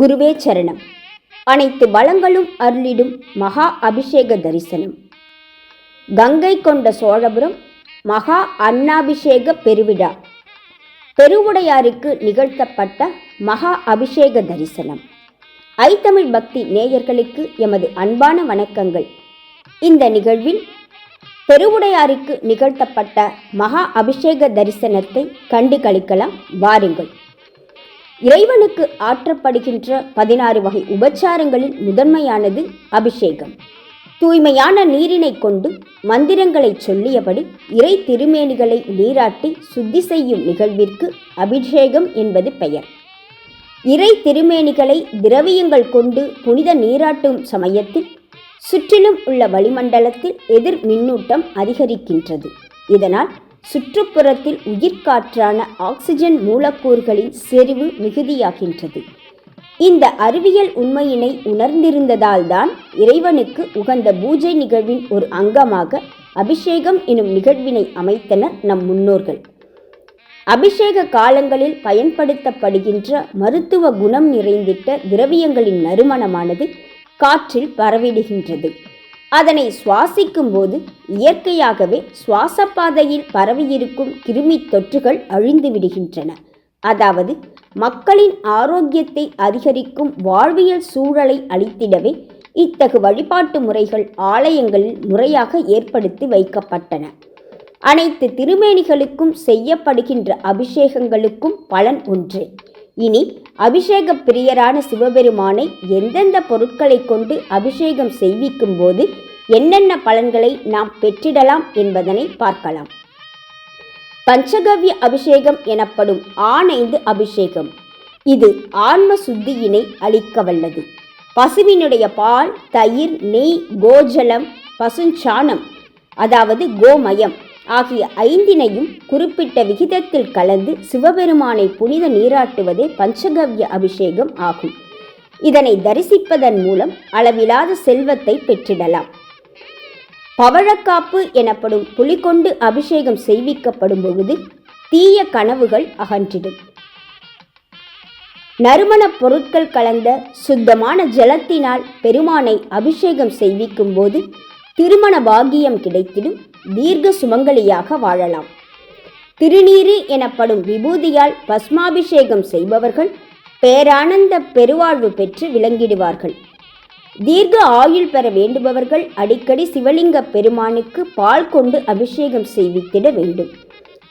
குருவே சரணம். அனைத்து வளங்களும் அருளிடும் மகா அபிஷேக தரிசனம். கங்கை கொண்ட சோழபுரம் மகா அன்னாபிஷேக பெருவிழா பெருவுடையாருக்கு நிகழ்த்தப்பட்ட மகா அபிஷேக தரிசனம். ஐத்தமிழ் பக்தி நேயர்களுக்கு எமது அன்பான வணக்கங்கள். இந்த நிகழ்வில் பெருவுடையாருக்கு நிகழ்த்தப்பட்ட மகா அபிஷேக தரிசனத்தை கண்டு களிக்கலாம் வாருங்கள். இறைவனுக்கு ஆற்றப்படுகின்ற 16 வகை உபச்சாரங்களில் முதன்மையானது அபிஷேகம். தூய்மையான நீரினை கொண்டு மந்திரங்களை சொல்லியபடி இறை திருமேனிகளை நீராட்டி சுத்தி செய்யும் நிகழ்விற்கு அபிஷேகம் என்பது பெயர். இறை திருமேனிகளை திரவியங்கள் கொண்டு புனித நீராட்டும் சமயத்தில் சுற்றிலும் உள்ள வளிமண்டலத்தில் எதிர் மின்னூட்டம் அதிகரிக்கின்றது. இதனால் சுற்றுப்புறத்தில் உயிர்காற்றான ஆக்சிஜன் மூலக்கூறுகளின் செறிவு மிகுதியாகின்றது. இந்த அறிவியல் உண்மையினை உணர்ந்திருந்ததால் தான் இறைவனுக்கு உகந்த பூஜை நிகழ்வின் ஒரு அங்கமாக அபிஷேகம் எனும் நிகழ்வினை அமைத்தனர் நம் முன்னோர்கள். அபிஷேக காலங்களில் பயன்படுத்தப்படுகின்ற மருத்துவ குணம் நிறைந்திட்ட திரவியங்களின் நறுமணமானது காற்றில் பரவிடுகின்றது. அதனை சுவாசிக்கும் போது இயற்கையாகவே சுவாசப்பாதையில் பரவியிருக்கும் கிருமி தொற்றுகள் அழிந்து விடுகின்றன. அதாவது மக்களின் ஆரோக்கியத்தை அதிகரிக்கும் வாழ்வியல் சூழலை அளித்திடவே இத்தகு வழிபாட்டு முறைகள் ஆலயங்களில் முறையாக ஏற்படுத்தி வைக்கப்பட்டன. அனைத்து திருமேனிகளுக்கும் செய்யப்படுகின்ற அபிஷேகங்களுக்கும் பலன் ஒன்றே. இனி அபிஷேக பிரியரான சிவபெருமானை எந்தெந்த பொருட்களை கொண்டு அபிஷேகம் செய்விக்கும் போது என்னென்ன பலன்களை நாம் பெற்றிடலாம் என்பதனை பார்க்கலாம். பஞ்சகவ்ய அபிஷேகம் எனப்படும் ஆனைந்து அபிஷேகம். இது ஆன்ம சுத்தியினை அளிக்க வல்லது. பசுவினுடைய பால், தயிர், நெய், கோஜலம், பசுஞ்சாணம் அதாவது கோமயம் ஆகிய 5னையும் குறிப்பிட்ட விகிதத்தில் கலந்து சிவபெருமானை புனித நீராட்டுவதே பஞ்சகவ்ய அபிஷேகம் ஆகும். இதனை தரிசிப்பதன் மூலம் அளவிலாத செல்வத்தை பெற்றிடலாம். பவழக்காப்பு எனப்படும் புலி கொண்டு அபிஷேகம் செய்விக்கப்படும் பொழுது தீய கனவுகள் அகன்றிடும். நறுமணப் பொருட்கள் கலந்த சுத்தமான ஜலத்தினால் பெருமானை அபிஷேகம் செய்விக்கும் போது திருமண பாக்கியம் கிடைத்திடும். தீர்க்க சுமங்கலியாக வாழலாம். திருநீறு எனப்படும் விபூதியால் பஸ்மாபிஷேகம் செய்பவர்கள் பேரானந்த பெருவாழ்வு பெற்று விளங்கிடுவார்கள். தீர்க்க ஆயுள் பெற வேண்டுபவர்கள் அடிக்கடி சிவலிங்க பெருமானுக்கு பால் கொண்டு அபிஷேகம் செய்வித்திட வேண்டும்.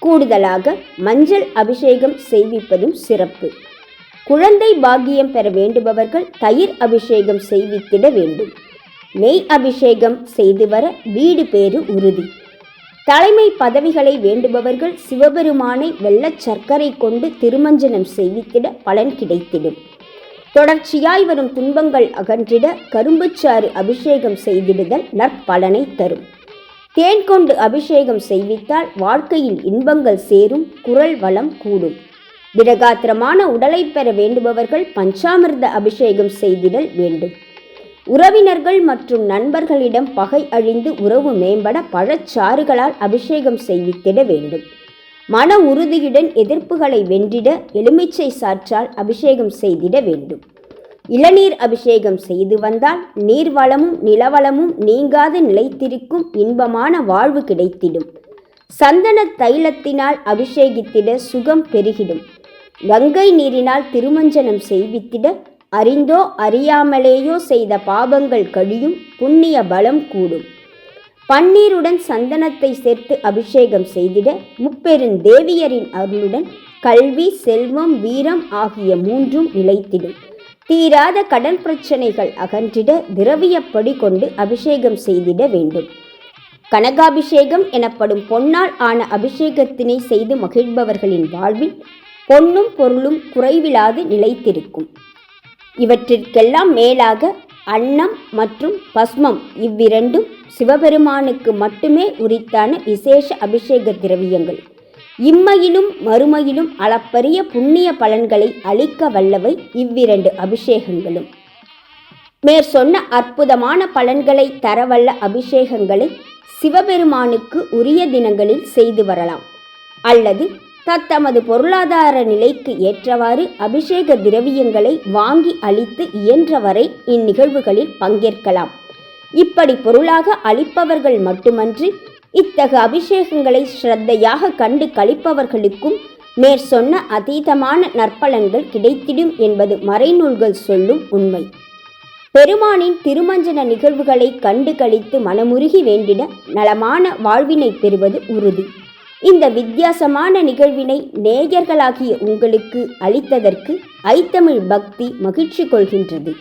கூடுதலாக மஞ்சள் அபிஷேகம் செய்விப்பதும் சிறப்பு. குழந்தை பாக்கியம் பெற வேண்டுபவர்கள் தயிர் அபிஷேகம் செய்வித்திட வேண்டும். நெய் அபிஷேகம் செய்து வர வீடு பேறு உறுதி. தலைமை பதவிகளை வேண்டுபவர்கள் சிவபெருமானை வெள்ளச் சர்க்கரை கொண்டு திருமஞ்சனம் செய்வித்திட பலன் கிடைத்திடும். தொடர்ச்சியாய் வரும் துன்பங்கள் அகன்றிட கரும்புச்சாறு அபிஷேகம் செய்திடுதல் நற்பலனை தரும். தேன் கொண்டு அபிஷேகம் செய்வித்தால் வாழ்க்கையில் இன்பங்கள் சேரும், குரல் வளம் கூடும். திடகாத்திரமான உடலை பெற வேண்டுபவர்கள் பஞ்சாமிர்த அபிஷேகம் செய்திடல் வேண்டும். உறவினர்கள் மற்றும் நண்பர்களிடம் பகை அழிந்து உறவு மேம்பட பழச்சாறுகளால் அபிஷேகம் செய்வித்திட வேண்டும். மன உறுதியுடன் எதிர்ப்புகளை வென்றிட எலுமிச்சை சாற்றால் அபிஷேகம் செய்திட வேண்டும். இளநீர் அபிஷேகம் செய்து வந்தால் நீர்வளமும் நிலவளமும் நீங்காது நிலைத்திருக்கும் இன்பமான வாழ்வு கிடைத்திடும். சந்தன தைலத்தினால் அபிஷேகித்திட சுகம் பெருகிடும். கங்கை நீரினால் திருமஞ்சனம் செய்வித்திட அறிந்தோ அறியாமலேயோ செய்த பாபங்கள் கழியும், புண்ணிய பலம் கூடும். பன்னீருடன் சந்தனத்தை சேர்த்து அபிஷேகம் செய்திட முப்பெருந்தேவியரின் அருளுடன் கல்வி, செல்வம், வீரம் ஆகிய 3ம் நிலைத்திடும். தீராத கடன் பிரச்சனைகள் அகன்றிட திரவியப்படி கொண்டு அபிஷேகம் செய்திட வேண்டும். கனகாபிஷேகம் எனப்படும் பொன்னால் ஆன அபிஷேகத்தினை செய்து மகிழ்பவர்களின் வாழ்வில் பொன்னும் பொருளும் குறைவிலாது நிலைத்திருக்கும். இவற்றிற்கெல்லாம் மேலாக அன்னம் மற்றும் பஸ்மம் இவ்விரண்டும் சிவபெருமானுக்கு மட்டுமே உரித்தான விசேஷ அபிஷேக திரவியங்கள். இம்மையிலும் மறுமையிலும் அளப்பரிய புண்ணிய பலன்களை அளிக்க வல்லவை இவ்விரண்டு அபிஷேகங்களும். மேற்சொன்ன அற்புதமான பலன்களை தரவல்ல அபிஷேகங்களை சிவபெருமானுக்கு உரிய தினங்களில் செய்து வரலாம். அல்லது தத்தமது பொருளாதார நிலைக்கு ஏற்றவாறு அபிஷேக திரவியங்களை வாங்கி அளித்து இயன்றவரை இந்நிகழ்வுகளில் பங்கேற்கலாம். இப்படி பொருளாக அளிப்பவர்கள் மட்டுமன்றி இத்தகு அபிஷேகங்களை ஸ்ரத்தையாக கண்டு களிப்பவர்களுக்கும் மேற்சொன்ன அதீதமான நற்பலன்கள் கிடைத்திடும் என்பது மறைநூல்கள் சொல்லும் உண்மை. பெருமானின் திருமஞ்சன நிகழ்வுகளை கண்டு களித்து மனமுருகி வேண்டிட நலமான வாழ்வினை பெறுவது உறுதி. இந்த வித்தியாசமான நிகழ்வினை நேயர்களாகிய உங்களுக்கு அளித்ததற்கு ஐத்தமிழ் பக்தி மகிழ்ச்சி கொள்கின்றது.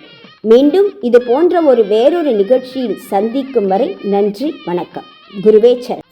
மீண்டும் இது போன்ற வேறொரு நிகழ்ச்சியில் சந்திக்கும் வரை நன்றி, வணக்கம். குருவே சரணம்.